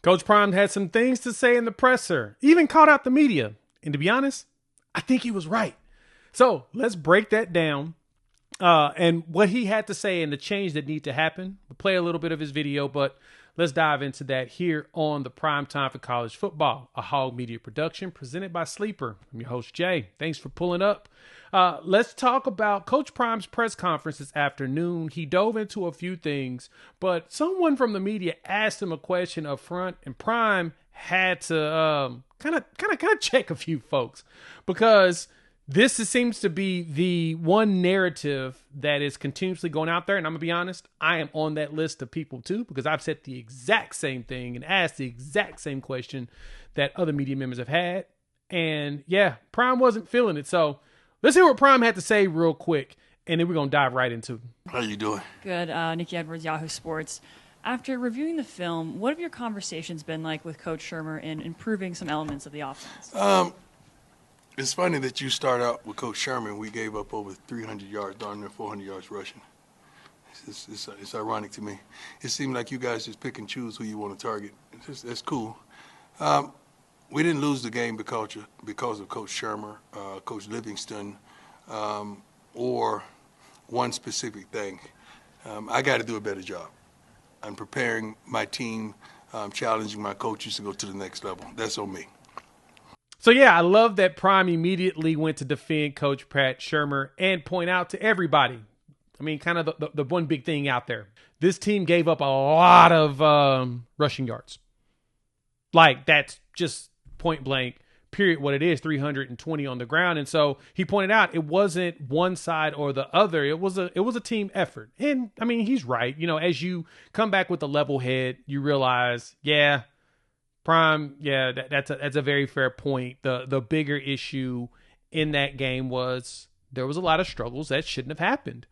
Coach Prime had some things to say in the presser, even called out the media. And to be honest, I think he was right. So let's break that down and what he had to say and the change that need to happen. We'll play a little bit of his video, but let's dive into that here on the Prime Time for College Football, a Hog Media production presented by Sleeper. I'm your host, Jay. Thanks for pulling up. Let's talk about Coach Prime's press conference this afternoon. He dove into a few things, but someone from the media asked him a question up front, and Prime had to kind of check a few folks, because this seems to be the one narrative that is continuously going out there. And I'm going to be honest, I am on that list of people too, because I've said the exact same thing and asked the exact same question that other media members have had. And yeah, Prime wasn't feeling it. So let's hear what Prime had to say real quick, and then we're going to dive right into it. How you doing? Good. Nikki Edwards, Yahoo Sports. After reviewing the film, what have your conversations been like with Coach Shurmur in improving some elements of the offense? It's funny that you start out with Coach Shurmur. We gave up over 300 yards, darn near 400 yards rushing. It's ironic to me. It seemed like you guys just pick and choose who you want to target. That's cool. We didn't lose the game because of Coach Shurmur, Coach Livingston, or one specific thing. I got to do a better job. I'm preparing my team, challenging my coaches to go to the next level. That's on me. So yeah, I love that Prime immediately went to defend Coach Pat Shurmur and point out to everybody, I mean, kind of the one big thing out there. This team gave up a lot of rushing yards. Like, that's just point blank, period, what it is, 320 on the ground. And so he pointed out it wasn't one side or the other. It was a team effort. And I mean, he's right. You know, as you come back with a level head, you realize, yeah, Prime, yeah, that's a very fair point. The bigger issue in that game was there was a lot of struggles that shouldn't have happened.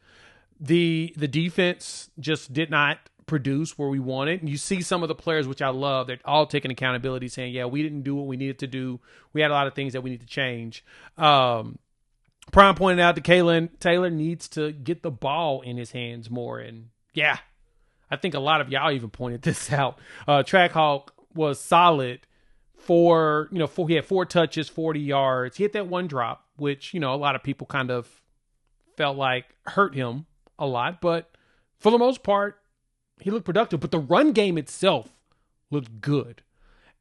The defense just did not produce where we wanted. And you see some of the players, which I love, they're all taking accountability, saying, yeah, we didn't do what we needed to do. We had a lot of things that we need to change. Prime pointed out that Kalen Taylor needs to get the ball in his hands more. And yeah, I think a lot of y'all even pointed this out. Trackhawk was solid he had 4 touches, 40 yards. He hit that one drop, which, a lot of people kind of felt like hurt him a lot. But for the most part, he looked productive. But the run game itself looked good.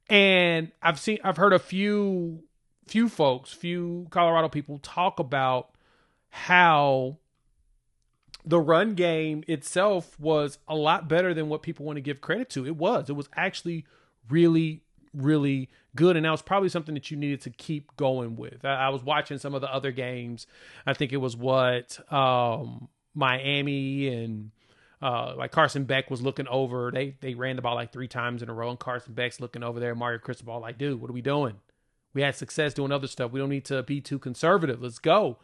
And I've heard a few Colorado people talk about how the run game itself was a lot better than what people want to give credit to. It was actually really, really good. And that was probably something that you needed to keep going with. I was watching some of the other games. I think it was Miami and like Carson Beck was looking over. They ran the ball like 3 times in a row, and Carson Beck's looking over there. Mario Cristobal like, dude, what are we doing? We had success doing other stuff. We don't need to be too conservative. Let's go.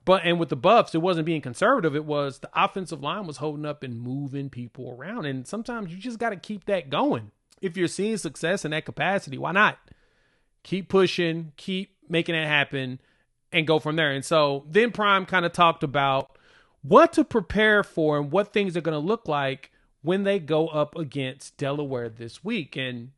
And with the Buffs, it wasn't being conservative. It was the offensive line was holding up and moving people around. And sometimes you just got to keep that going. If you're seeing success in that capacity, why not? Keep pushing, keep making it happen, and go from there. And so then Prime kind of talked about what to prepare for and what things are going to look like when they go up against Delaware this week. And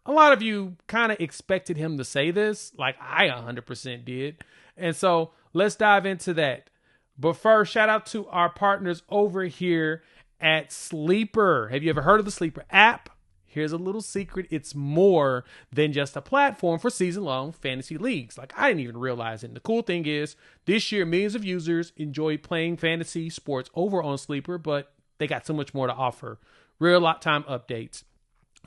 a lot of you kind of expected him to say this, like I 100% did. And so let's dive into that. But first, shout out to our partners over here at Sleeper. Have you ever heard of the Sleeper app? Here's a little secret. It's more than just a platform for season-long fantasy leagues. Like, I didn't even realize it. And the cool thing is, this year, millions of users enjoy playing fantasy sports over on Sleeper, but they got so much more to offer. Real-time updates,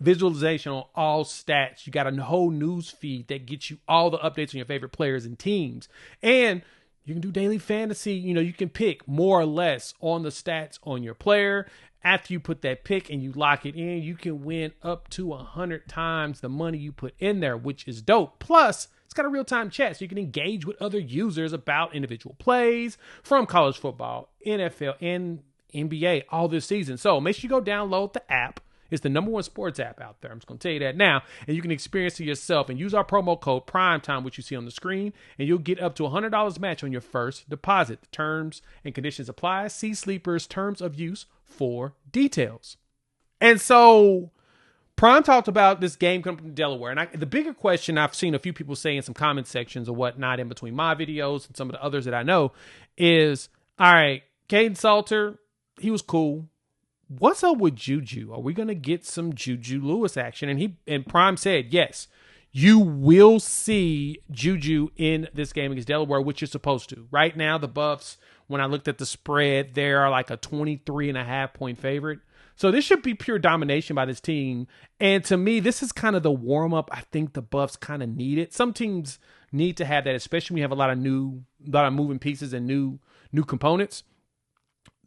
visualization on all stats. You got a whole news feed that gets you all the updates on your favorite players and teams. And you can do daily fantasy. You can pick more or less on the stats on your player. After you put that pick and you lock it in, you can win up to 100 times the money you put in there, which is dope. Plus, it's got a real-time chat, so you can engage with other users about individual plays from college football, NFL, and NBA all this season. So make sure you go download the app. It's the #1 sports app out there. I'm just going to tell you that now. And you can experience it yourself and use our promo code PRIMETIME, which you see on the screen, and you'll get up to $100 match on your first deposit. The terms and conditions apply. See Sleeper's terms of use for details. And so Prime talked about this game coming from Delaware. And the bigger question I've seen a few people say in some comment sections or whatnot in between my videos and some of the others that I know is, all right, Caden Salter, he was cool. What's up with Juju? Are we going to get some Juju Lewis action? And Prime said, yes, you will see Juju in this game against Delaware, which you're supposed to. Right now, the Buffs, when I looked at the spread, they are like a 23.5 point favorite. So this should be pure domination by this team. And to me, this is kind of the warm-up I think the Buffs kind of need it. Some teams need to have that, especially when you have a lot of moving pieces and new components.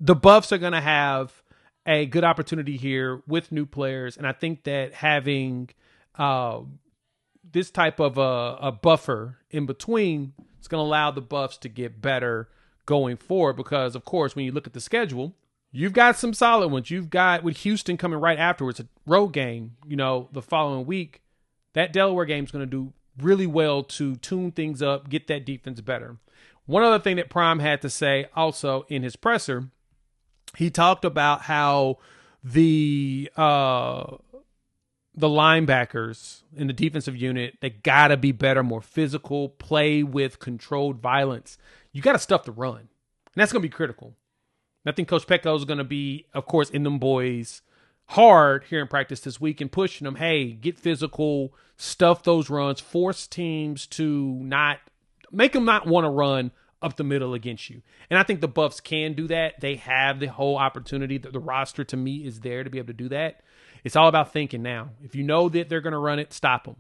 The Buffs are going to have a good opportunity here with new players. And I think that having this type of a buffer in between is going to allow the Buffs to get better going forward. Because, of course, when you look at the schedule, you've got some solid ones. You've got with Houston coming right afterwards, a road game, the following week. That Delaware game is going to do really well to tune things up, get that defense better. One other thing that Prime had to say also in his presser, he talked about how the linebackers in the defensive unit, they got to be better, more physical, play with controlled violence. You got to stuff the run. And that's going to be critical. I think Coach Pecco is going to be, of course, in them boys hard here in practice this week and pushing them, hey, get physical, stuff those runs, force teams to make them not want to run up the middle against you. And I think the Buffs can do that. They have the whole opportunity. The roster, to me, is there to be able to do that. It's all about thinking now. If you know that they're going to run it, stop them.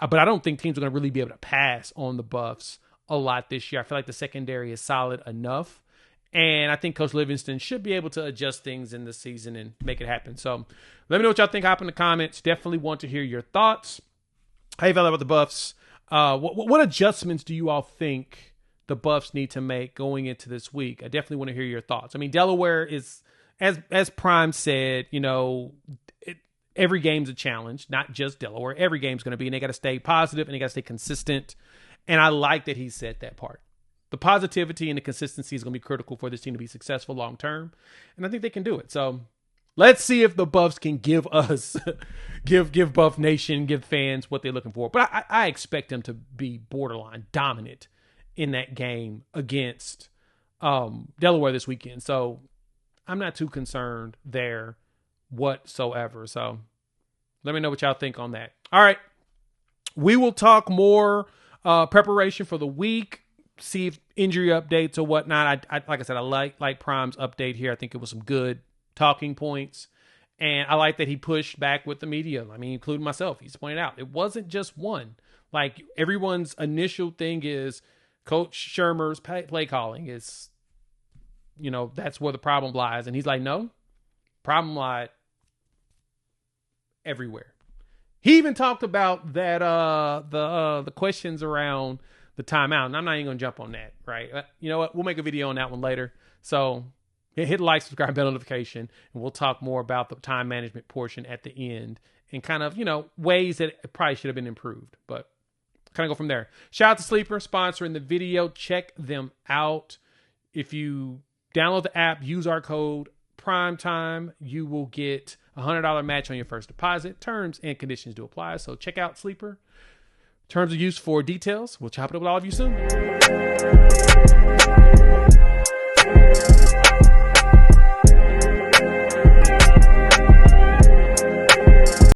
But I don't think teams are going to really be able to pass on the Buffs a lot this year. I feel like the secondary is solid enough. And I think Coach Livingston should be able to adjust things in the season and make it happen. So let me know what y'all think. Hop in the comments. Definitely want to hear your thoughts. How you feel about the Buffs? What adjustments do you all think the Buffs need to make going into this week? I definitely want to hear your thoughts. I mean, Delaware is, as Prime said, every game's a challenge, not just Delaware. Every game's going to be, and they got to stay positive and they got to stay consistent. And I like that he said that part. The positivity and the consistency is going to be critical for this team to be successful long term. And I think they can do it. So let's see if the Buffs can give us, give Buff Nation, give fans what they're looking for. But I expect them to be borderline dominant in that game against Delaware this weekend. So I'm not too concerned there whatsoever. So let me know what y'all think on that. All right. We will talk more preparation for the week. See if injury updates or whatnot. I like I said, I like Prime's update here. I think it was some good talking points. And I like that he pushed back with the media. I mean, including myself. He's pointed out it wasn't just one. Like, everyone's initial thing is Coach Shurmur's play calling is, that's where the problem lies. And he's like, no, problem lied everywhere. He even talked about that the questions around the timeout, and I'm not even going to jump on that, right? You know what? We'll make a video on that one later. So hit like, subscribe, bell notification, and we'll talk more about the time management portion at the end and kind of, ways that it probably should have been improved, but kind of go from there. Shout out to Sleeper, sponsoring the video. Check them out. If you download the app, use our code PRIMETIME, you will get a $100 match on your first deposit. Terms and conditions do apply. So check out Sleeper. Terms of use for details. We'll chop it up with all of you soon.